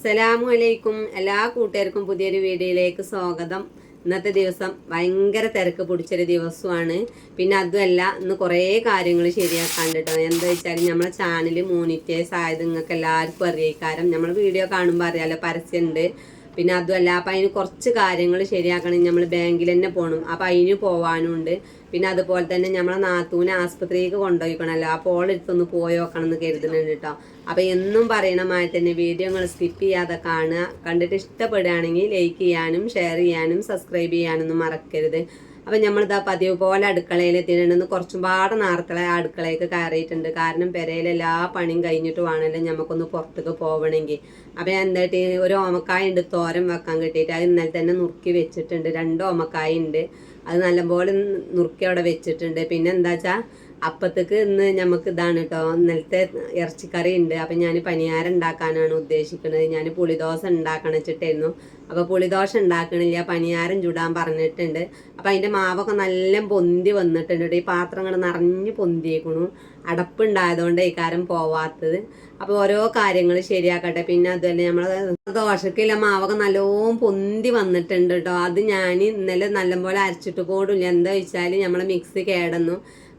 അസ്സലാമു അലൈക്കും. എല്ലാ കൂട്ടുകാർക്കും പുതിയൊരു വീഡിയോയിലേക്ക് സ്വാഗതം. ഇന്നത്തെ ദിവസം ഭയങ്കര തിരക്ക് പിടിച്ചൊരു ദിവസമാണ്. പിന്നെ അതുമല്ല ഇന്ന് കുറേ കാര്യങ്ങൾ ശരിയാക്കാണ്ട് കേട്ടോ. എന്താ വെച്ചാൽ നമ്മളെ ചാനൽ മോണിറ്റൈസ് ആയത് നിങ്ങൾക്ക് എല്ലാവർക്കും അറിയിക്കാരം. നമ്മൾ വീഡിയോ കാണുമ്പോൾ അറിയാലോ, പരസ്യമുണ്ട്. പിന്നെ അതുമല്ല അപ്പം അതിന് കുറച്ച് കാര്യങ്ങൾ ശരിയാക്കണം. നമ്മൾ ബാങ്കിൽ തന്നെ പോകണം. അപ്പം അതിന് പോകാനുണ്ട്. പിന്നെ അതുപോലെ തന്നെ നമ്മളെ നാത്തൂനെ ആസ്പത്രിക്ക് കൊണ്ടുപോയിക്കണമല്ലോ. അപ്പോൾ ഓളെടുത്തൊന്ന് പോയി നോക്കണം എന്ന് കരുതുന്നുണ്ട് കേട്ടോ. അപ്പം എന്നും പറയണമായി തന്നെ വീഡിയോ നിങ്ങൾ സ്കിപ്പ് ചെയ്യാതെ കാണുക. കണ്ടിട്ട് ഇഷ്ടപ്പെടുകയാണെങ്കിൽ ലൈക്ക് ചെയ്യാനും ഷെയർ ചെയ്യാനും സബ്സ്ക്രൈബ് ചെയ്യാനൊന്നും മറക്കരുത്. അപ്പം നമ്മളിതാ പതിവ് പോലെ അടുക്കളയിൽ എത്തിയിട്ടുണ്ടെന്ന് കുറച്ചും പാടെ നേരത്തെ അടുക്കളയ്ക്ക് കയറിയിട്ടുണ്ട്. കാരണം പെരയിൽ എല്ലാ പണിയും കഴിഞ്ഞിട്ട് വേണമല്ലോ നമുക്കൊന്ന് പുറത്തേക്ക് പോകണമെങ്കിൽ. അപ്പം ഞാൻ എന്തായിട്ട് ഒരു ഓമക്കായ ഉണ്ട് തോരൻ വെക്കാൻ കിട്ടിയിട്ട് അത് ഇന്നലെ തന്നെ നുറുക്കി വെച്ചിട്ടുണ്ട്. 2 ഓമക്കായ ഉണ്ട്. അത് നല്ലപോലെ നുറുക്കി അവിടെ വെച്ചിട്ടുണ്ട്. പിന്നെ എന്താ വെച്ചാൽ അപ്പത്തേക്ക് ഇന്ന് നമുക്ക് ഇതാണ് കേട്ടോ, ഇന്നലത്തെ ഇറച്ചിക്കറി ഉണ്ട്. അപ്പം ഞാൻ പനിയാരം ഉണ്ടാക്കാനാണ് ഉദ്ദേശിക്കുന്നത്. ഞാൻ പുളിദോശ ഉണ്ടാക്കണം വെച്ചിട്ടായിരുന്നു. അപ്പോൾ പുളിദോശ ഉണ്ടാക്കണില്ല, പനിയാരം ചുടാൻ പറഞ്ഞിട്ടുണ്ട്. അപ്പം അതിൻ്റെ മാവൊക്കെ നല്ല പൊന്തി വന്നിട്ടുണ്ട്. ഈ പാത്രങ്ങൾ നിറഞ്ഞ് പൊന്തിയേക്കണു. അടപ്പുണ്ടായതുകൊണ്ട് ഈ കാരം പോവാത്തത്. അപ്പോൾ ഓരോ കാര്യങ്ങൾ ശരിയാക്കട്ടെ. പിന്നെ അതുപോലെ നമ്മൾ ദോശക്കുള്ള മാവൊക്കെ നല്ലോണം പൊന്തി വന്നിട്ടുണ്ട് കേട്ടോ. അത് ഞാൻ ഇന്നലെ നല്ലപോലെ അരച്ചിട്ട് പോടില്ല. എന്താ വെച്ചാൽ നമ്മളെ മിക്സി കേടന്നു.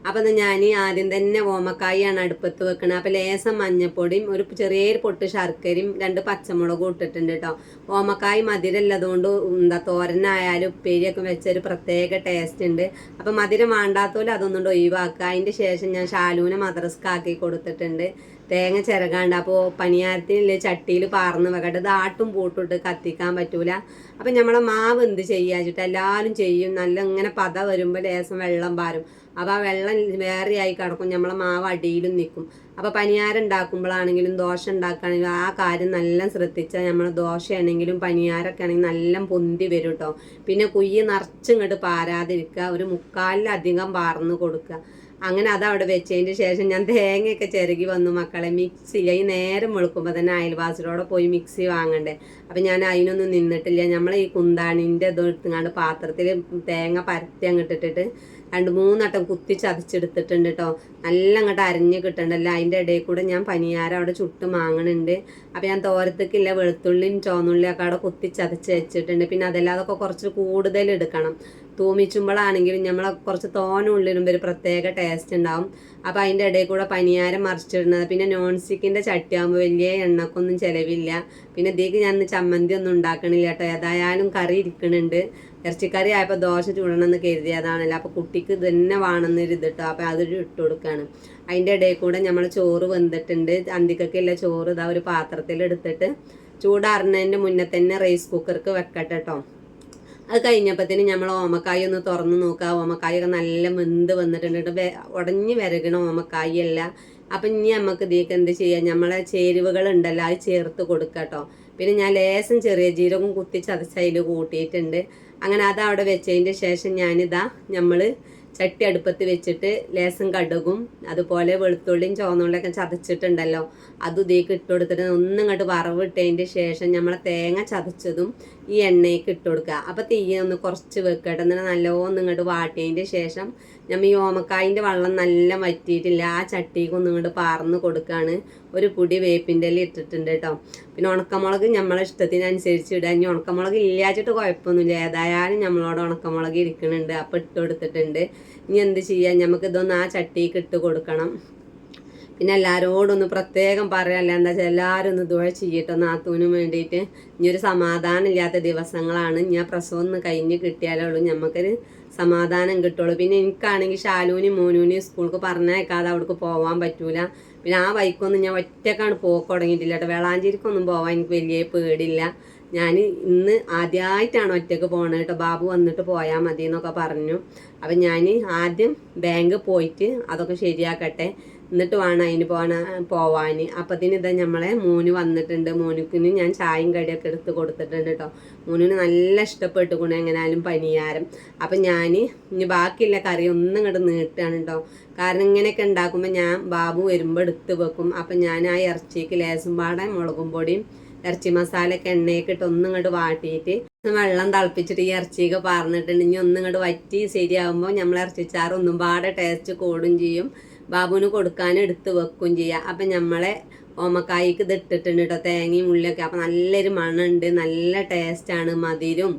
അപ്പം ഞാൻ ആദ്യം തന്നെ ഓമക്കായാണ് അടുപ്പത്ത് വെക്കണം. അപ്പം ലേസം മഞ്ഞപ്പൊടിയും ഒരു ചെറിയൊരു പൊട്ട് ശർക്കരയും 2 പച്ചമുളകും ഇട്ടിട്ടുണ്ട് കേട്ടോ. ഓമക്കായ് മധുരമുള്ളതുകൊണ്ട് തോരനായാലും ഉപ്പേരിയൊക്കെ വെച്ചൊരു പ്രത്യേക ടേസ്റ്റ് ഉണ്ട്. അപ്പം മധുരം വേണ്ടാത്തോലും അതൊന്നും ഒഴിവാക്കുക. അതിൻ്റെ ശേഷം ഞാൻ ഷാലൂനെ മദ്രസ്ക്കാക്കി കൊടുത്തിട്ടുണ്ട്. തേങ്ങ ചിരകാണ്ട്. അപ്പോൾ പണിയാരത്തിനില്ലേ ചട്ടിയിൽ പാർന്ന് വെക്കട്ടെ. ഇത് ആട്ടും പൂട്ടിട്ട് കത്തിക്കാൻ പറ്റൂല. അപ്പം നമ്മളെ മാവ് എന്ത് ചെയ്യാച്ചിട്ട് എല്ലാവരും ചെയ്യും. നല്ല ഇങ്ങനെ പത വരുമ്പോൾ ലേസം വെള്ളം പാരും. അപ്പോൾ ആ വെള്ളം വേറെ ആയി കിടക്കും. നമ്മളെ മാവ് അടിയിലും നിൽക്കും. അപ്പോൾ പനിയാരം ഉണ്ടാക്കുമ്പോഴാണെങ്കിലും ദോശ ഉണ്ടാക്കുകയാണെങ്കിലും ആ കാര്യം നല്ല ശ്രദ്ധിച്ചാൽ നമ്മൾ ദോശയാണെങ്കിലും പനിയാരൊക്കെ ആണെങ്കിലും നല്ല പൊന്തി വരും കേട്ടോ. പിന്നെ കുയ്യ് നിറച്ചിങ്ങോട്ട് പാരാതിരിക്കുക. ഒരു 3/4 പാർന്ന് കൊടുക്കുക. അങ്ങനെ അതവിടെ വെച്ചതിന് ശേഷം ഞാൻ തേങ്ങയൊക്കെ ചിരകി വന്നു മക്കളെ. മിക്സിയില്ല, ഈ നേരം വെളുക്കുമ്പോൾ തന്നെ അയൽവാസിയോടെ പോയി മിക്സി വാങ്ങണ്ടേ. അപ്പം ഞാൻ അതിനൊന്നും നിന്നിട്ടില്ല. നമ്മൾ ഈ കുന്താണിൻ്റെ ഇത് എടുത്തുകൊണ്ട് പാത്രത്തിൽ തേങ്ങ പരത്തി അങ്ങോട്ടിട്ടിട്ട് 2-3 വട്ടം കുത്തി ചതച്ചെടുത്തിട്ടുണ്ട് കേട്ടോ. നല്ല അങ്ങോട്ട് അരഞ്ഞ് കിട്ടണ്ടല്ലോ. അതിൻ്റെ ഇടയിൽ കൂടെ ഞാൻ പനിയാരം അവിടെ ചുട്ട് മാങ്ങണുണ്ട്. അപ്പം ഞാൻ തോരത്തേക്കില്ല വെളുത്തുള്ളിയും ചുവന്നുള്ളിയൊക്കെ അവിടെ കുത്തി ചതച്ച് വെച്ചിട്ടുണ്ട്. പിന്നെ അതല്ലാതൊക്കെ കുറച്ച് കൂടുതൽ എടുക്കണം. തൂമിച്ചുമ്പോഴാണെങ്കിലും നമ്മൾ കുറച്ച് തോനുള്ളിലും ഒരു പ്രത്യേക ടേസ്റ്റ് ഉണ്ടാവും. അപ്പം അതിൻ്റെ ഇടയിൽ കൂടെ പനിയാരം മറിച്ചിടുന്നത്. പിന്നെ നോൺ സ്റ്റിക്കിൻ്റെ ചട്ടിയാകുമ്പോൾ വലിയ എണ്ണക്കൊന്നും ചിലവില്ല. പിന്നെ ഇതിലേക്ക് ഞാൻ ചമ്മന്തി ഒന്നും ഉണ്ടാക്കണില്ല കേട്ടോ. ഏതായാലും കറി ഇരിക്കണുണ്ട്. ഇറച്ചിക്കറി ആയപ്പോൾ ദോശ ചൂടണമെന്ന് കരുതിയതാണല്ലോ. അപ്പോൾ കുട്ടിക്ക് ഇത് തന്നെ വേണമെന്നൊരു ഇത് കേട്ടോ. അപ്പോൾ അതൊരു ഇട്ട് കൊടുക്കുകയാണ്. അതിൻ്റെ ഇടയിൽ കൂടെ നമ്മൾ ചോറ് വെന്തിട്ടുണ്ട്. അന്തിക്കൊക്കെയുള്ള ചോറ് ഇതാ ഒരു പാത്രത്തിൽ എടുത്തിട്ട് ചൂടാറുന്നതിൻ്റെ മുന്നേ തന്നെ റൈസ് കുക്കർക്ക് വെക്കട്ടെ കേട്ടോ. അത് കഴിഞ്ഞപ്പോഴത്തേന് നമ്മൾ ഓമക്കായ ഒന്ന് തുറന്ന് നോക്കുക. ഓമക്കായൊക്കെ നല്ല വെന്ത് വന്നിട്ടുണ്ട്. ഉടഞ്ഞ് വിരകണ ഓമക്കായല്ല. അപ്പം ഇനി നമുക്ക് ഇതിലേക്ക് എന്ത് ചെയ്യാം, നമ്മളെ ചേരുവകൾ ഉണ്ടല്ലോ അത് ചേർത്ത് കൊടുക്കുക കേട്ടോ. പിന്നെ ഞാൻ ലേശം ചെറിയ ജീരകം കുത്തി ചതച്ചതിൽ കൂട്ടിയിട്ടുണ്ട്. അങ്ങനെ അത് അവിടെ വെച്ചതിൻ്റെ ശേഷം ഞാനിതാ നമ്മൾ ചട്ടി അടുപ്പത്ത് വെച്ചിട്ട് ലേശം കടുകും അതുപോലെ വെളുത്തുള്ളിയും ചുവന്നുള്ളിയൊക്കെ ചതച്ചിട്ടുണ്ടല്ലോ അത് ഇതിലേക്ക് ഇട്ട് കൊടുത്തിട്ട് ഒന്നിങ്ങോട്ട് വറവിട്ടതിൻ്റെ ശേഷം നമ്മളെ തേങ്ങ ചതച്ചതും ഈ എണ്ണയ്ക്ക് ഇട്ട് കൊടുക്കുക. അപ്പോൾ തീ ഒന്ന് കുറച്ച് വെക്കട്ടെ. എന്നിട്ട് നല്ലോണം ഇങ്ങോട്ട് വാട്ടിയതിൻ്റെ ശേഷം നമ്മൾ ഈ ഓമക്കായിൻ്റെ വെള്ളം നല്ല വറ്റിയിട്ടില്ല. ആ ചട്ടിക്ക് ഒന്നിങ്ങോട്ട് പാർന്ന് കൊടുക്കുകയാണ്. ഒരു പൊടി വേപ്പിൻ്റെ ഇല ഇട്ടിട്ടുണ്ട് കേട്ടോ. പിന്നെ ഉണക്കമുളക് നമ്മളെ ഇഷ്ടത്തിനനുസരിച്ച് ഇടുക. ഇനി ഉണക്കമുളക് ഇല്ലാച്ചിട്ട് കുഴപ്പമൊന്നുമില്ല. ഏതായാലും നമ്മളോട് ഉണക്കമുളക് ഇരിക്കുന്നുണ്ട്. അപ്പോൾ ഇട്ട് കൊടുത്തിട്ടുണ്ട്. ഇനി എന്ത് ചെയ്യാം, നമുക്ക് ഇതൊന്ന് ആ ചട്ടിക്ക് ഇട്ട് കൊടുക്കണം. പിന്നെ എല്ലാവരോടൊന്ന് പ്രത്യേകം പറയാമല്ല, എന്താ വെച്ചാൽ എല്ലാവരും ഒന്ന് ദുആ ചെയ്യട്ടോ നാത്തൂനും വേണ്ടിയിട്ട്. ഇനിയൊരു സമാധാനം ഇല്ലാത്ത ദിവസങ്ങളാണ്. ഞാൻ പ്രസവം ഒന്ന് കഴിഞ്ഞ് കിട്ടിയാലേ ഉള്ളൂ നമുക്കൊരു സമാധാനം കിട്ടുള്ളൂ. പിന്നെ എനിക്കാണെങ്കിൽ ഷാലൂനും മോനൂനെയും സ്കൂൾക്ക് പറഞ്ഞേക്കാതെ അവിടേക്ക് പോകാൻ പറ്റൂല. പിന്നെ ആ ബൈക്കൊന്നും ഞാൻ ഒറ്റക്കാണ് പോക്ക് തുടങ്ങിയിട്ടില്ല കേട്ടോ. വേളാഞ്ചേരിക്കൊന്നും പോകാൻ എനിക്ക് വലിയ പേടിയില്ല. ഞാൻ ഇന്ന് ആദ്യമായിട്ടാണ് ഒറ്റയ്ക്ക് പോകണത് കേട്ടോ. ബാബു വന്നിട്ട് പോയാൽ മതി എന്നൊക്കെ പറഞ്ഞു. അപ്പം ഞാൻ ആദ്യം ബാങ്ക് പോയിട്ട് അതൊക്കെ ശരിയാക്കട്ടെ, എന്നിട്ട് വേണം അതിന് പോവാൻ. അപ്പത്തിന് ഇതാ നമ്മളെ മോന് വന്നിട്ടുണ്ട്. മോനുക്കിന് ഞാൻ ചായയും കടിയൊക്കെ എടുത്ത് കൊടുത്തിട്ടുണ്ട് കേട്ടോ. മോനിന് നല്ല ഇഷ്ടപ്പെട്ടുകൊണ്ട് എങ്ങനെയാലും പനിയാരം. അപ്പം ഞാൻ ഇനി ബാക്കിയുള്ള കറി ഒന്നും ഇങ്ങോട്ട് നീട്ടുകയാണ് കേട്ടോ. കാരണം ഇങ്ങനെയൊക്കെ ഉണ്ടാക്കുമ്പോൾ ഞാൻ ബാബു വരുമ്പോൾ എടുത്ത് വെക്കും. അപ്പം ഞാൻ ആ ഇറച്ചിക്ക് ലേശം പാടെ മുളകും പൊടിയും ഇറച്ചി മസാലയൊക്കെ എണ്ണയൊക്കെ ഇട്ട് ഒന്നും ഇങ്ങോട്ട് വാട്ടിയിട്ട് വെള്ളം തിളപ്പിച്ചിട്ട് ഈ ഇറച്ചിയൊക്കെ പാർന്നിട്ടുണ്ട്. ഇനി ഒന്നും ഇങ്ങോട്ട് വറ്റി ശരിയാകുമ്പോൾ നമ്മൾ ഇറച്ചിച്ചാറ് ഒന്നും പാടെ ടേസ്റ്റ് കൂടും ചെയ്യും. ബാബുവിന് കൊടുക്കാൻ എടുത്ത് വെക്കുകയും ചെയ്യുക. അപ്പം നമ്മളെ ഓമക്കായ്ക്ക് ഇത് ഇട്ടിട്ടുണ്ട് കേട്ടോ, തേങ്ങയും ഉള്ളിയൊക്കെ. അപ്പം നല്ലൊരു മണമുണ്ട്, നല്ല ടേസ്റ്റാണ്. മധുരവും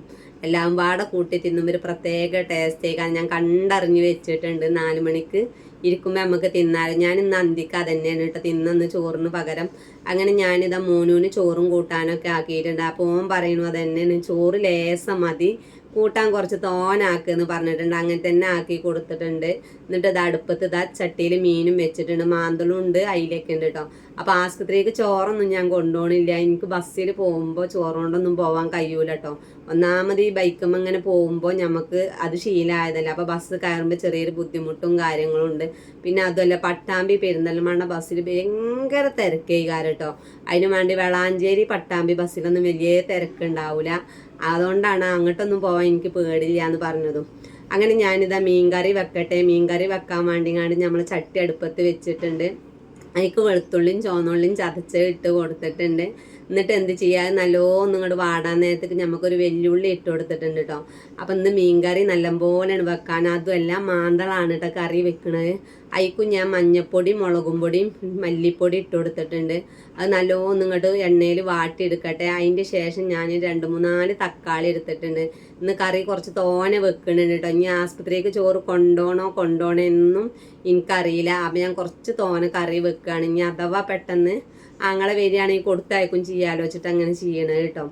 എല്ലാം പാടെ കൂട്ടി തിന്നുമ്പോൾ ഒരു പ്രത്യേക ടേസ്റ്റ്. കാരണം ഞാൻ കണ്ടറിഞ്ഞ് വെച്ചിട്ടുണ്ട് 4 മണിക്ക് ഇരിക്കുമ്പോൾ നമുക്ക് തിന്നാലും. ഞാൻ ഇന്ന് അന്തിക്ക് അതന്നെയാണ് കേട്ടോ തിന്നന്ന് ചോറിന് പകരം. അങ്ങനെ ഞാനിതാ മോനൂന് ചോറും കൂട്ടാനൊക്കെ ആക്കിയിട്ടുണ്ട്. അപ്പോൾ ഓൻ പറയണു അതന്നെയാണ്, ചോറ് ലേസം മതി, കൂട്ടാൻ കുറച്ച് തോനാക്കുന്ന് പറഞ്ഞിട്ടുണ്ട്. അങ്ങനെ തന്നെ ആക്കി കൊടുത്തിട്ടുണ്ട്. എന്നിട്ട് ഇത് അടുപ്പത്ത് ഇതാ ചട്ടിയിൽ മീനും വെച്ചിട്ടുണ്ട്, മാന്തളും ഉണ്ട്, അയിലൊക്കെ ഉണ്ട് കേട്ടോ. അപ്പോൾ ആസ്പത്രിക്ക് ചോറൊന്നും ഞാൻ കൊണ്ടുപോകണില്ല. എനിക്ക് ബസ്സിൽ പോകുമ്പോൾ ചോറ് കൊണ്ടൊന്നും പോകാൻ കഴിയൂല കേട്ടോ. ഒന്നാമത് ഈ ബൈക്കുമ്പോൾ ഇങ്ങനെ പോകുമ്പോൾ നമുക്ക് അത് ശീലമായതല്ല. അപ്പോൾ ബസ് കയറുമ്പോൾ ചെറിയൊരു ബുദ്ധിമുട്ടും കാര്യങ്ങളും ഉണ്ട്. പിന്നെ അതുമല്ല പട്ടാമ്പി പെരിന്തൽമണ്ണ ബസ്സിൽ ഭയങ്കര തിരക്കേകാരം കേട്ടോ. അതിന് വേണ്ടി വളാഞ്ചേരി പട്ടാമ്പി ബസ്സിലൊന്നും വലിയ തിരക്കുണ്ടാവില്ല. അതുകൊണ്ടാണ് അങ്ങോട്ടൊന്നും പോകാൻ എനിക്ക് പേടില്ല എന്ന് പറഞ്ഞതും. അങ്ങനെ ഞാനിതാ മീൻകറി വെക്കട്ടെ. മീൻകറി വെക്കാൻ വേണ്ടിങ്ങാണ്ട് നമ്മൾ ചട്ടി അടുപ്പത്ത് വെച്ചിട്ടുണ്ട്. അതിക്ക് വെളുത്തുള്ളിയും ചുവന്നുള്ളിയും ചതച്ച് ഇട്ട് കൊടുത്തിട്ടുണ്ട്. എന്നിട്ട് എന്ത് ചെയ്യുക, നല്ലോണം ഇങ്ങോട്ട് വാടാൻ നേരത്തേക്ക് നമുക്കൊരു വെല്ലുള്ളി ഇട്ട് കൊടുത്തിട്ടുണ്ട് കേട്ടോ. അപ്പം ഇന്ന് മീൻകറി നല്ലപോലെയാണ് വെക്കാൻ. അതുമല്ല മാന്തളാണ് കേട്ടോ കറി വെക്കണത്. അതിക്കും ഞാൻ മഞ്ഞപ്പൊടി മുളകും പൊടിയും മല്ലിപ്പൊടി ഇട്ട് കൊടുത്തിട്ടുണ്ട്. അത് നല്ലോണം ഇങ്ങോട്ട് എണ്ണയിൽ വാട്ടിയെടുക്കട്ടെ. അതിൻ്റെ ശേഷം ഞാൻ 2-3-4 തക്കാളി എടുത്തിട്ടുണ്ട്. ഇന്ന് കറി കുറച്ച് തോനെ വെക്കണുണ്ട് കേട്ടോ. ഇനി ആസ്പത്രിക്ക് ചോറ് കൊണ്ടോണോ എന്നും എനിക്കറിയില്ല. അപ്പം ഞാൻ കുറച്ച് തോനെ കറി വെക്കുകയാണ്. ഇനി അഥവാ പെട്ടെന്ന് ആങ്ങളെ വരികയാണെങ്കിൽ കൊടുത്തയക്കും ചെയ്യാലോ വെച്ചിട്ട് അങ്ങനെ ചെയ്യണത് കേട്ടോ.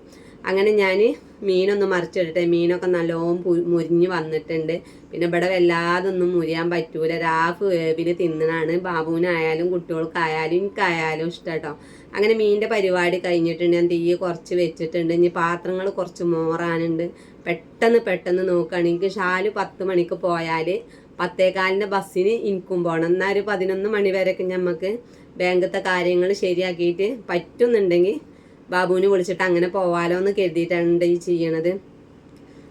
അങ്ങനെ ഞാൻ മീനൊന്ന് മറിച്ചിടട്ടെ. മീനൊക്കെ നല്ലോണം മുരിഞ്ഞ് വന്നിട്ടുണ്ട്. പിന്നെ ഇവിടെ വല്ലാതൊന്നും മുരിയാൻ പറ്റൂല. രാഫ് വേവിൽ തിന്നണാണ്. ബാബുവിനായാലും കുട്ടികൾക്കായാലും എനിക്കായാലും ഇഷ്ടം കേട്ടോ. അങ്ങനെ മീനിൻ്റെ പരിപാടി കഴിഞ്ഞിട്ടുണ്ട്. ഞാൻ തീ കുറച്ച് വെച്ചിട്ടുണ്ട്. ഇനി പാത്രങ്ങൾ കുറച്ച് മോറാനുണ്ട്. പെട്ടെന്ന് നോക്കുകയാണെങ്കിൽ ഷാല് 10 മണിക്ക് പോയാൽ 10:15 ബസ്സിന് എനിക്കും പോകണം. എന്നാൽ ഒരു 11 മണി വരെയൊക്കെ നമുക്ക് ബാങ്കത്തെ കാര്യങ്ങൾ ശരിയാക്കിയിട്ട് പറ്റുന്നുണ്ടെങ്കിൽ ബാബുവിനെ വിളിച്ചിട്ട് അങ്ങനെ പോവാലോ എന്ന് കരുതിയിട്ടാണ് ഈ ചെയ്യണത്.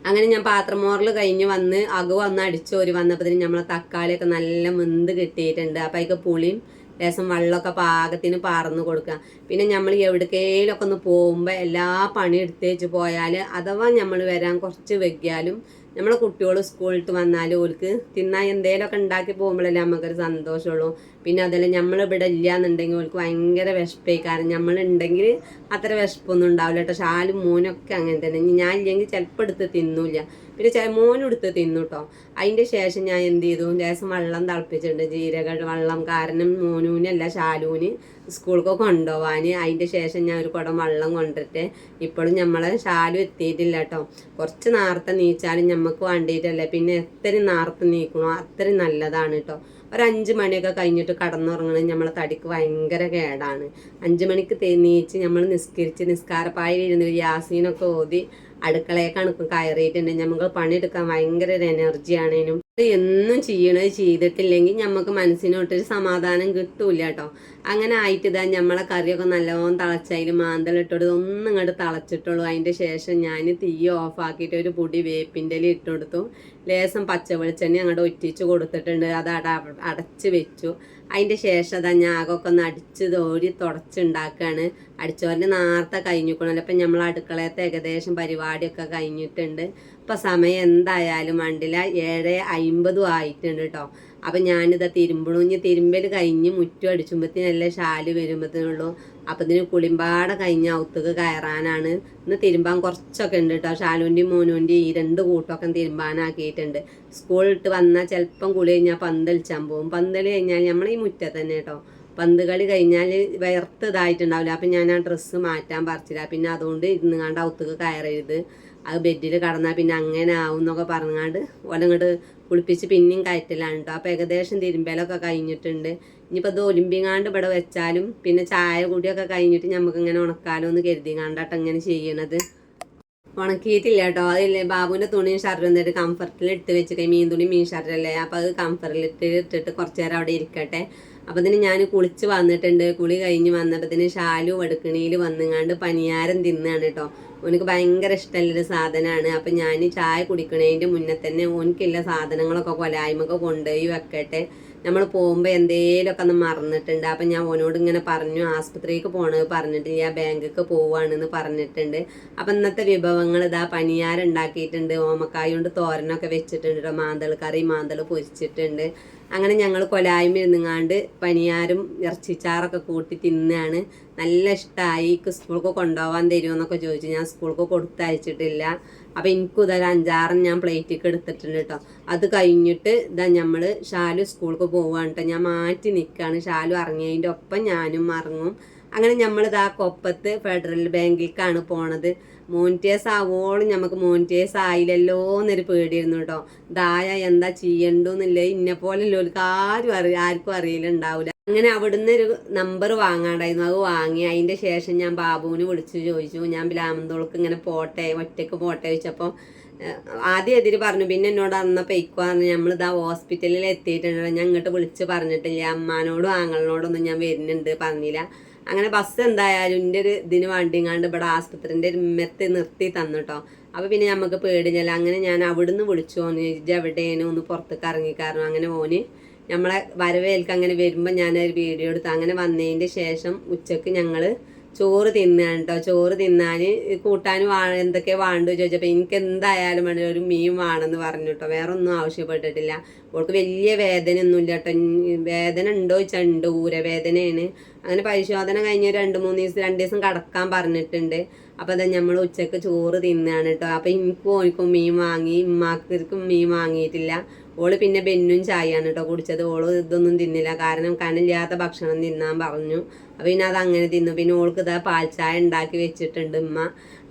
അങ്ങനെ ഞാൻ പാത്രം മോറൽ കഴിഞ്ഞ് വന്ന് വന്ന് അടിച്ചോരി വന്നപ്പോൾ നമ്മളെ തക്കാളിയൊക്കെ നല്ല വെന്ത് കിട്ടിയിട്ടുണ്ട്. അപ്പം അതിക്ക് പുളിയും ലേശം വെള്ളമൊക്കെ പാകത്തിന് പാർന്ന് കൊടുക്കുക. പിന്നെ നമ്മൾ എവിടേക്കേലൊക്കെ ഒന്ന് പോകുമ്പോൾ എല്ലാ പണി എടുത്തേച്ച് പോയാൽ അഥവാ നമ്മൾ വരാൻ കുറച്ച് വൈകിയാലും നമ്മളെ കുട്ടികൾ സ്കൂളിട്ട് വന്നാലും ഓർക്ക് തിന്നാൻ എന്തേലുമൊക്കെ ഉണ്ടാക്കി പോകുമ്പോഴല്ലേ നമുക്കൊരു സന്തോഷമുള്ളൂ. പിന്നെ അതല്ല നമ്മളിവിടെ ഇല്ല എന്നുണ്ടെങ്കിൽ ഓർക്ക് ഭയങ്കര വിശപ്പേക്കാരം. നമ്മളുണ്ടെങ്കിൽ അത്ര വിശപ്പൊന്നും ഉണ്ടാവില്ല കേട്ടോ. ഷാലും മോനൊക്കെ അങ്ങനെ തന്നെ. ഞാൻ ഇല്ലെങ്കിൽ ചിലപ്പോൾ എടുത്ത് തിന്നൂല്ല. പിന്നെ മോനും എടുത്ത് തിന്നു കേട്ടോ. അതിൻ്റെ ശേഷം ഞാൻ എന്ത് ചെയ്തു, ലേശം വെള്ളം തിളപ്പിച്ചിട്ടുണ്ട്, ജീരക വെള്ളം. കാരണം മോനൂനല്ല ഷാലൂന് സ്കൂൾക്ക് കൊണ്ടുപോകാൻ. അതിൻ്റെ ശേഷം ഞാൻ ഒരു കുടം വെള്ളം കൊണ്ടിട്ട് ഇപ്പോഴും നമ്മളെ ഷാലു എത്തിയിട്ടില്ല കേട്ടോ. കുറച്ച് നേരത്തെ നീച്ചാലും നമുക്ക് വേണ്ടിയിട്ടല്ലേ. പിന്നെ എത്രയും നേരത്തെ നീക്കണോ അത്രയും നല്ലതാണ് കേട്ടോ. ഒരു 5 മണിയൊക്കെ കഴിഞ്ഞിട്ട് കടന്നുറങ്ങണത് നമ്മളെ തടിക്ക് ഭയങ്കര കേടാണ്. 5 മണിക്ക് നീച്ച് നമ്മൾ നിസ്കാരപ്പായിലിരുന്ന് യാസീനൊക്കെ ഓതി അടുക്കളയൊക്കെ കയറിയിട്ടുണ്ടെങ്കിൽ നമുക്ക് പണിയെടുക്കാൻ ഭയങ്കര ഒരു എനർജിയാണേനും. എന്നും ചെയ്യണത് ചെയ്തിട്ടില്ലെങ്കിൽ നമുക്ക് മനസ്സിനോട്ടൊരു സമാധാനം കിട്ടൂല കേട്ടോ. അങ്ങനെ ആയിട്ട് ഇതാ നമ്മളെ കറിയൊക്കെ നല്ലോണം തിളച്ചതിൽ മാന്തളിട്ടോട് ഒന്നും ഇങ്ങോട്ട് തിളച്ചിട്ടുള്ളൂ. അതിൻ്റെ ശേഷം ഞാൻ തീ ഓഫാക്കിയിട്ട് ഒരു പൊടി വേപ്പിൻ്റെ ഇല ഇട്ട് കൊടുത്തു. ലേശം പച്ച വെളിച്ചെണ്ണ അങ്ങോട്ട് ഒറ്റിച്ച് കൊടുത്തിട്ടുണ്ട്. അത് അടച്ച് വെച്ചു. അതിൻ്റെ ശേഷം അതാ ഞാകൊക്കെ ഒന്ന് അടിച്ച് തുടച്ചുണ്ടാക്കുകയാണ്. അടിച്ചോറിൻ്റെ നേരത്തെ കഴിഞ്ഞിക്കണല്ലോ. അപ്പം നമ്മൾ അടുക്കളയത്തെ ഏകദേശം പരിപാടിയൊക്കെ കഴിഞ്ഞിട്ടുണ്ട്. ഇപ്പം സമയം എന്തായാലും വണ്ടില്ല 7:50 ആയിട്ടുണ്ട് കേട്ടോ. അപ്പം ഞാനിതാ തിരുമ്പണു. തിരുമ്പൽ കഴിഞ്ഞ് മുറ്റം അടിച്ചുമ്പോഴത്തേനല്ലേ ഷാല് വരുമ്പോഴത്തേനുള്ളൂ. അപ്പം ഇതിന് കുളിമ്പാടെ കഴിഞ്ഞ് ഔത്തുക്ക് കയറാനാണ്. ഇന്ന് തിരുമ്പാൻ കുറച്ചൊക്കെ ഉണ്ട് കേട്ടോ. ഷാലുവിൻ്റെയും മോനുവിൻ്റെയും ഈ 2 കൂട്ടമൊക്കെ തിരുമ്പാനാക്കിയിട്ടുണ്ട്. സ്കൂളിട്ട് വന്നാൽ ചിലപ്പം കുളി കഴിഞ്ഞാൽ പന്തളിച്ചാൻ പോകും. പന്തൽ കഴിഞ്ഞാൽ നമ്മൾ ഈ മുറ്റത്ത് തന്നെ കേട്ടോ. പന്ത് കളി കഴിഞ്ഞാൽ ഇതായിട്ടുണ്ടാവില്ല. അപ്പം ഞാൻ ആ ഡ്രസ്സ് മാറ്റാൻ പറിച്ചില്ല. പിന്നെ അതുകൊണ്ട് ഇരുന്നുകാണ്ട് ഔത്തുക്ക് കയറരുത്, അത് ബെഡിൽ കടന്നാൽ പിന്നെ അങ്ങനെ ആവും എന്നൊക്കെ പറഞ്ഞാണ്ട് ഓലങ്ങോട്ട് കുളിപ്പിച്ച് പിന്നെയും കയറ്റലാണ് കേട്ടോ. അപ്പോൾ ഏകദേശം തിരുമ്പലൊക്കെ കഴിഞ്ഞിട്ടുണ്ട്. ഇനിയിപ്പോൾ ഇത് ഒലിമ്പിങ്ങാണ്ട് ഇവിടെ വെച്ചാലും പിന്നെ ചായ കൂടിയൊക്കെ കഴിഞ്ഞിട്ട് നമുക്ക് ഇങ്ങനെ ഉണക്കാലോ എന്ന് കരുതിങ്ങാണ്ടാട്ടോ ഇങ്ങനെ ചെയ്യണത്. ഉണക്കിയിട്ടില്ല കേട്ടോ. അതില്ലേ ബാബുവിൻ്റെ തുണിയും ഷർട്ടും എന്നിട്ട് കംഫർട്ടിൽ ഇട്ട് വെച്ചിട്ട് മീൻ തുണി മീൻ ഷർട്ടല്ലേ. അപ്പോൾ അത് കംഫർട്ടിൽ ഇട്ടിട്ട് കുറച്ച് നേരം അവിടെ ഇരിക്കട്ടെ. അപ്പോൾ ഇതിന് ഞാൻ കുളിച്ച് വന്നിട്ടുണ്ട്. കുളി കഴിഞ്ഞ് വന്നപ്പോൾ ഷാലു വെടുക്കണിയിൽ വന്നുങ്ങാണ്ട് പനിയാരം തിന്നാണ് കേട്ടോ. ഓനക്ക് ഭയങ്കര ഇഷ്ടമുള്ളൊരു സാധനമാണ്. അപ്പം ഞാൻ ചായ കുടിക്കണതിൻ്റെ മുന്നേ തന്നെ ഓനക്കുള്ള സാധനങ്ങളൊക്കെ കൊലായ്മൊക്കെ കൊണ്ടുപോയി വെക്കട്ടെ. നമ്മൾ പോകുമ്പോൾ എന്തേലുമൊക്കെ ഒന്ന് മറന്നിട്ടുണ്ട്. അപ്പം ഞാൻ ഓനോട് ഇങ്ങനെ പറഞ്ഞു, ആസ്പത്രിക്ക് പോകണത് പറഞ്ഞിട്ടില്ല, ബാങ്കിക്ക് പോവുകയാണെന്ന് പറഞ്ഞിട്ടുണ്ട്. അപ്പം ഇന്നത്തെ വിഭവങ്ങൾ ഇതാ പനിയാരം ഉണ്ടാക്കിയിട്ടുണ്ട്. ഓമക്കായ കൊണ്ട് തോരനൊക്കെ വെച്ചിട്ടുണ്ട് കേട്ടോ. മാന്തൾ കറി, മാന്തൾ പൊരിച്ചിട്ടുണ്ട്. അങ്ങനെ ഞങ്ങൾ കൊലായ്മ ഇരുന്നുങ്ങാണ്ട് പനിയാരും ഇറച്ചിച്ചാറൊക്കെ കൂട്ടി തിന്നാണ്. നല്ല ഇഷ്ടമായി. സ്കൂൾക്ക് കൊണ്ടുപോകാൻ തരുമോയെന്നൊക്കെ ചോദിച്ചു. ഞാൻ സ്കൂൾക്ക് കൊടുത്തയച്ചിട്ടില്ല. അപ്പം എനിക്കും ഇതൊരു 5-6 ഞാൻ പ്ലേറ്റിക്ക് എടുത്തിട്ടുണ്ട് കേട്ടോ. അത് കഴിഞ്ഞിട്ട് നമ്മൾ ഷാലു സ്കൂൾക്ക് പോവുകയാണ് കേട്ടോ. ഞാൻ മാറ്റി നിൽക്കുകയാണ്. ഷാലു ഇറങ്ങിയതിൻ്റെ ഒപ്പം ഞാനും ഇറങ്ങും. അങ്ങനെ നമ്മളിതാ കൊപ്പത്ത് ഫെഡറൽ ബാങ്കിലേക്കാണ് പോണത്. മോണിറ്റേഴ്സ് ആവോളം നമുക്ക് മോണിറ്റേഴ്സ് ആയില്ലല്ലോ എന്നൊരു പേടിയായിരുന്നു കേട്ടോ. ഇതായ എന്താ ചെയ്യണ്ടെന്നില്ലേ, ഇന്നെപ്പോലെ ആർക്കും അറിയില്ലുണ്ടാവില്ല. അങ്ങനെ അവിടുന്ന് ഒരു നമ്പർ വാങ്ങാണ്ടായിരുന്നു. അത് വാങ്ങി. അതിൻ്റെ ശേഷം ഞാൻ ബാബുവിന് വിളിച്ച് ചോദിച്ചു, ഞാൻ ബിലാമന്തോൾക്ക് ഇങ്ങനെ പോട്ടെ, ഒറ്റയ്ക്ക് പോട്ടെ ചോദിച്ചപ്പോൾ ആദ്യം എതിര് പറഞ്ഞു. പിന്നെ എന്നോട് അന്ന പെയ്ക്കോ പറഞ്ഞു. നമ്മളിതാ ഹോസ്പിറ്റലിൽ എത്തിയിട്ടുണ്ട്. ഞാൻ ഇങ്ങോട്ട് വിളിച്ച് പറഞ്ഞിട്ടില്ല. അമ്മാനോടും ആങ്ങളോടൊന്നും ഞാൻ വരുന്നുണ്ട് പറഞ്ഞില്ല. അങ്ങനെ ബസ് എന്തായാലും എൻ്റെ ഒരു ഇതിന് വണ്ടിങ്ങാണ്ട് ഇവിടെ ആസ്പത്രിൻ്റെ മെത്ത് നിർത്തി തന്നിട്ടോ. അപ്പോൾ പിന്നെ നമുക്ക് പേടിഞ്ഞല്ല. അങ്ങനെ ഞാൻ അവിടുന്ന് വിളിച്ചു പോന്നു. ഇജ്ജ് എവിടെയാണ് ഒന്ന് പുറത്തേക്ക് ഇറങ്ങിക്കാരണം. അങ്ങനെ പോന് നമ്മളെ വരവേൽക്ക് അങ്ങനെ വരുമ്പോൾ ഞാനൊരു വീഡിയോ എടുത്തു. അങ്ങനെ വന്നതിൻ്റെ ശേഷം ഉച്ചക്ക് ഞങ്ങൾ ചോറ് തിന്നാണ് കേട്ടോ. ചോറ് തിന്നാൻ കൂട്ടാനും എന്തൊക്കെ വേണ്ടു ചോദിച്ചപ്പോൾ എനിക്ക് എന്തായാലും വേണ്ട ഒരു മീൻ വേണമെന്ന് പറഞ്ഞു കേട്ടോ. വേറെ ഒന്നും ആവശ്യപ്പെട്ടിട്ടില്ല. അവൾക്ക് വലിയ വേദനയൊന്നുമില്ല കേട്ടോ. വേദന ഉണ്ടോ ചോദിച്ചാൽ ഉണ്ട്, ഊരവേദനയാണ്. അങ്ങനെ പരിശോധന കഴിഞ്ഞ് 2 ദിവസം കിടക്കാൻ പറഞ്ഞിട്ടുണ്ട്. അപ്പോൾ അതാ നമ്മൾ ഉച്ചക്ക് ചോറ് തിന്നാണ് കേട്ടോ. അപ്പോൾ എനിക്കും ഓനിക്കും മീൻ വാങ്ങി, ഉമ്മാക്കും മീൻ വാങ്ങിയിട്ടില്ല. ഓള് പിന്നെ ബെന്നും ചായയാണ് കേട്ടോ കുടിച്ചത്. ഓള് ഇതൊന്നും തിന്നില്ല, കാരണം കനലില്ലാത്ത ഭക്ഷണം തിന്നാൻ പറഞ്ഞു. അപ്പോൾ പിന്നെ അത് അങ്ങനെ തിന്നു. പിന്നെ ഓൾക്ക് ഇതാ പാൽച്ചായ ഉണ്ടാക്കി വെച്ചിട്ടുണ്ട് ഉമ്മ.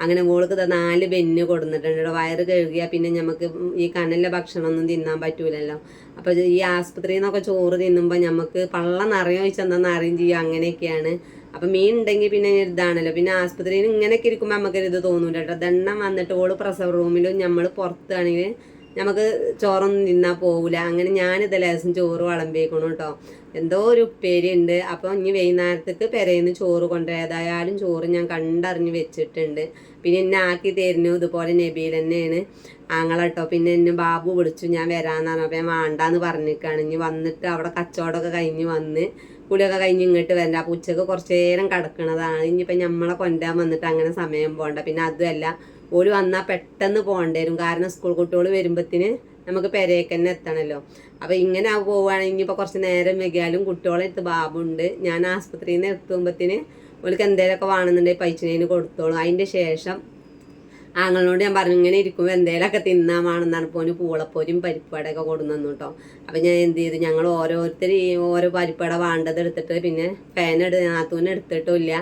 അങ്ങനെ ഓൾക്ക് ഇതാ 4 ബെന്ന് കൊടുത്തിട്ടുണ്ട് കേട്ടോ. വയറ് കഴുകിയാൽ പിന്നെ നമുക്ക് ഈ കനലിലെ ഭക്ഷണമൊന്നും തിന്നാൻ പറ്റൂലല്ലോ. അപ്പോൾ ഈ ആസ്പത്രിയിൽ നിന്നൊക്കെ ചോറ് തിന്നുമ്പോൾ നമുക്ക് പള്ള നിറയോ ചോദിച്ചെന്താ അറിയും ചെയ്യും. അങ്ങനെയൊക്കെയാണ്. അപ്പം മീൻ ഉണ്ടെങ്കിൽ പിന്നെ ഇതാണല്ലോ. പിന്നെ ആസ്പത്രിയിൽ ഇങ്ങനെയൊക്കെ ഇരിക്കുമ്പോൾ നമുക്കൊരിത് തോന്നൂല കേട്ടോ. ദണ്ണം വന്നിട്ട് ഓള് പ്രസവ റൂമിലും നമ്മൾ പുറത്താണെങ്കിൽ നമുക്ക് ചോറൊന്നും തിന്നാൽ പോകില്ല. അങ്ങനെ ഞാനിത് ലേശം ചോറ് വിളമ്പിയേക്കണം കേട്ടോ. എന്തോ ഒരു ഉപ്പേരി ഉണ്ട്. അപ്പോൾ ഇനി വൈകുന്നേരത്തേക്ക് പെരയിന്ന് ചോറ് കൊണ്ടുപോയി. ഏതായാലും ചോറ് ഞാൻ കണ്ടറിഞ്ഞ് വെച്ചിട്ടുണ്ട്. പിന്നെ എന്നെ ആക്കി തരുന്നു ഇതുപോലെ നബീൽ തന്നെയാണ് ആങ്ങളട്ടോ. പിന്നെ എന്നെ ബാബു വിളിച്ചു ഞാൻ വരാമെന്ന് പറഞ്ഞു. അപ്പോൾ ഞാൻ വേണ്ടാന്ന് പറഞ്ഞിരിക്കുകയാണ്. ഇനി വന്നിട്ട് അവിടെ കച്ചവടമൊക്കെ കഴിഞ്ഞ് വന്ന് കുളിയൊക്കെ കഴിഞ്ഞ് ഇങ്ങോട്ട് വരണ്ട. അപ്പോൾ ഉച്ചക്ക് കുറച്ച് നേരം കിടക്കണതാണ്. ഇനിയിപ്പോൾ നമ്മളെ കൊണ്ടുപോകാൻ വന്നിട്ട് അങ്ങനെ സമയം പോകണ്ട. പിന്നെ അതുമല്ല ഓല് വന്നാൽ പെട്ടെന്ന് പോകേണ്ടി വരും. കാരണം സ്കൂൾ കുട്ടികൾ വരുമ്പോഴത്തേന് നമുക്ക് പെരേക്ക് തന്നെ എത്തണമല്ലോ. അപ്പോൾ ഇങ്ങനെ പോവുകയാണെങ്കിൽ ഇനിയിപ്പോൾ കുറച്ച് നേരം വൈകിയാലും കുട്ടികളെ എടുത്ത് ബാബുണ്ട്. ഞാൻ ആസ്പത്രിയിൽ നിന്ന് എത്തുമ്പോഴത്തേന് ഓൾക്ക് എന്തെങ്കിലുമൊക്കെ വേണമെന്നുണ്ടെങ്കിൽ പൈസനേന് കൊടുത്തോളും. അതിൻ്റെ ശേഷം ആങ്ങളോട് ഞാൻ പറഞ്ഞു ഇങ്ങനെ ഇരിക്കുമ്പോൾ എന്തെങ്കിലുമൊക്കെ തിന്നാൻ വേണമെന്നാണ്. പോന് പൂളപ്പോരും പരിപ്പടയൊക്കെ കൊടുന്നു കേട്ടോ. അപ്പം ഞാൻ എന്ത് ചെയ്തു, ഞങ്ങൾ ഓരോരുത്തർ ഓരോ പരിപ്പട വേണ്ടത് എടുത്തിട്ട് പിന്നെ നാത്തൂന് എടുത്തിട്ടില്ല.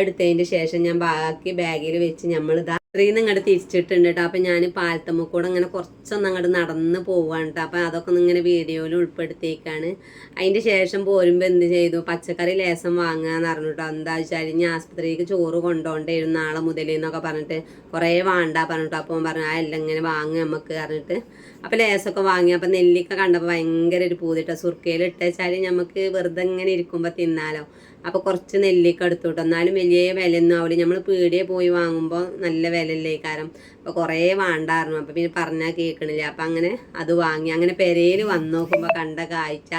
എടുത്തതിൻ്റെ ശേഷം ഞാൻ ബാക്കി ബാഗിൽ വെച്ച് നമ്മളിതാ ഇത്രയും ഇങ്ങോട്ട് തിരിച്ചിട്ടുണ്ട് കേട്ടോ. അപ്പം ഞാൻ പാലത്തമ്മക്കൂടെ അങ്ങനെ കുറച്ചൊന്നും അങ്ങോട്ട് നടന്ന് പോവാണ് കേട്ടോ. അപ്പം അതൊക്കെ ഒന്ന് ഇങ്ങനെ വീഡിയോയിൽ ഉൾപ്പെടുത്തിയേക്കാണ്. അതിൻ്റെ ശേഷം പോരുമ്പോൾ എന്ത് ചെയ്തു, പച്ചക്കറി ലേസം വാങ്ങാന്ന് പറഞ്ഞു കേട്ടോ. എന്താ വെച്ചാൽ ഇനി ആസ്പത്രിക്ക് ചോറ് കൊണ്ടുപോകേണ്ടിയിരുന്നു നാളെ മുതൽ എന്നൊക്കെ പറഞ്ഞിട്ട് കുറേ വേണ്ട പറഞ്ഞിട്ടോ. അപ്പം പറഞ്ഞു എല്ലാം ഇങ്ങനെ വാങ്ങുക നമുക്ക് പറഞ്ഞിട്ട്. അപ്പം ലേസൊക്കെ വാങ്ങി. അപ്പം നെല്ലിക്ക കണ്ടപ്പോൾ ഭയങ്കര ഒരു പൂതിട്ടോ. സുർക്കയിൽ ഇട്ടാൽ നമുക്ക് വെറുതെ ഇങ്ങനെ ഇരിക്കുമ്പോൾ തിന്നാലോ. അപ്പോൾ കുറച്ച് നെല്ലിക്ക എടുത്തു കേട്ടോ. എന്നാലും വലിയ വിലയൊന്നും ആവില്ല. നമ്മൾ പീടിയെ പോയി വാങ്ങുമ്പോൾ നല്ല വിലയല്ലേ കാരം. അപ്പോൾ കുറേ വേണ്ടായിരുന്നു. അപ്പോൾ പിന്നെ പറഞ്ഞാൽ കേൾക്കണില്ല. അപ്പം അങ്ങനെ അത് വാങ്ങി. അങ്ങനെ പെരയിൽ വന്ന് നോക്കുമ്പോൾ കണ്ട കാഴ്ച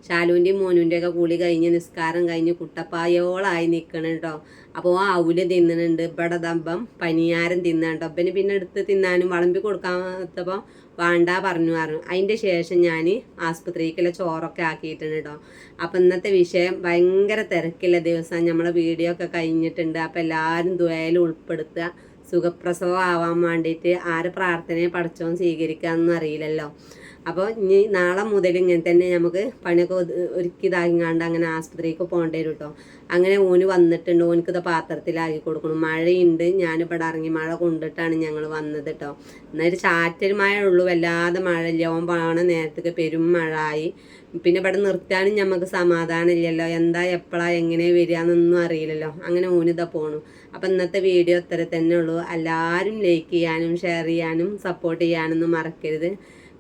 ഷാലുവിൻ്റെയും മോനുവിൻ്റെ ഒക്കെ കുളി കഴിഞ്ഞ് നിസ്കാരം കഴിഞ്ഞ് കുട്ടപ്പായോളായി നിൽക്കണം കേട്ടോ. അപ്പോൾ ആ അവല് തിന്നുന്നുണ്ട്. ഇവിടെ ദമ്പം പനിയാരം തിന്നാണ് കേട്ടോ. അപ്പം പിന്നെ എടുത്ത് തിന്നാനും വിളമ്പി കൊടുക്കാത്തപ്പോൾ വേണ്ട പറഞ്ഞു. അതിൻ്റെ ശേഷം ഞാൻ ആസ്പത്രിക്കുള്ള ചോറൊക്കെ ആക്കിയിട്ടുണ്ട് കേട്ടോ. അപ്പം ഇന്നത്തെ വിഷയം ഭയങ്കര തിരക്കുള്ള ദിവസം നമ്മളെ വീഡിയോ ഒക്കെ കഴിഞ്ഞിട്ടുണ്ട്. അപ്പം എല്ലാവരും ദുആയിൽ ഉൾപ്പെടുത്തുക. സുഖപ്രസവം ആവാൻ വേണ്ടിയിട്ട് ആരെ പ്രാർത്ഥനയെ പഠിച്ചോൻ സ്വീകരിക്കാമെന്നൊന്നും അറിയില്ലല്ലോ. അപ്പോൾ ഇനി നാളെ മുതൽ ഇങ്ങനെ തന്നെ നമുക്ക് പണിയൊക്കെ ഒരുക്കി ഇതാക്കിങ്ങാണ്ട് അങ്ങനെ ആസ്പത്രിക്ക് പോകേണ്ടി വരും കേട്ടോ. അങ്ങനെ ഓന് വന്നിട്ടുണ്ട്. ഓനിക്കിത് പാത്രത്തിലാക്കി കൊടുക്കണം. മഴയുണ്ട്. ഞാനിവിടെ ഇറങ്ങി മഴ കൊണ്ടിട്ടാണ് ഞങ്ങൾ വന്നത് കേട്ടോ. എന്നൊരു ചാറ്റൽ മഴ ഉള്ളൂ, വല്ലാതെ മഴയില്ല. ഓൻ പോണ നേരത്തേക്ക് പെരും മഴ ആയി. പിന്നെ ഇവിടെ നിർത്താനും നമുക്ക് സമാധാനം ഇല്ലല്ലോ. എന്താ എപ്പോഴാ എങ്ങനെ വരികയെന്നൊന്നും അറിയില്ലല്ലോ. അങ്ങനെ ഓനിതാ പോണു. അപ്പം ഇന്നത്തെ വീഡിയോ ഇത്ര തന്നെ ഉള്ളൂ. എല്ലാവരും ലൈക്ക് ചെയ്യാനും ഷെയർ ചെയ്യാനും സപ്പോർട്ട് ചെയ്യാനൊന്നും മറക്കരുത്.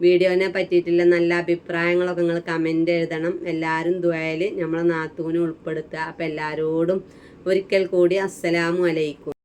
വീഡിയോനെ പറ്റിയിട്ടുള്ള നല്ല അഭിപ്രായങ്ങളൊക്കെ നിങ്ങൾ കമൻ്റ് എഴുതണം. എല്ലാവരും ദുആയിൽ നമ്മളെ നാത്തൂനെ ഉൾപ്പെടുത്തുക. അപ്പം എല്ലാവരോടും ഒരിക്കൽ കൂടി അസ്സലാമു അലൈക്കും.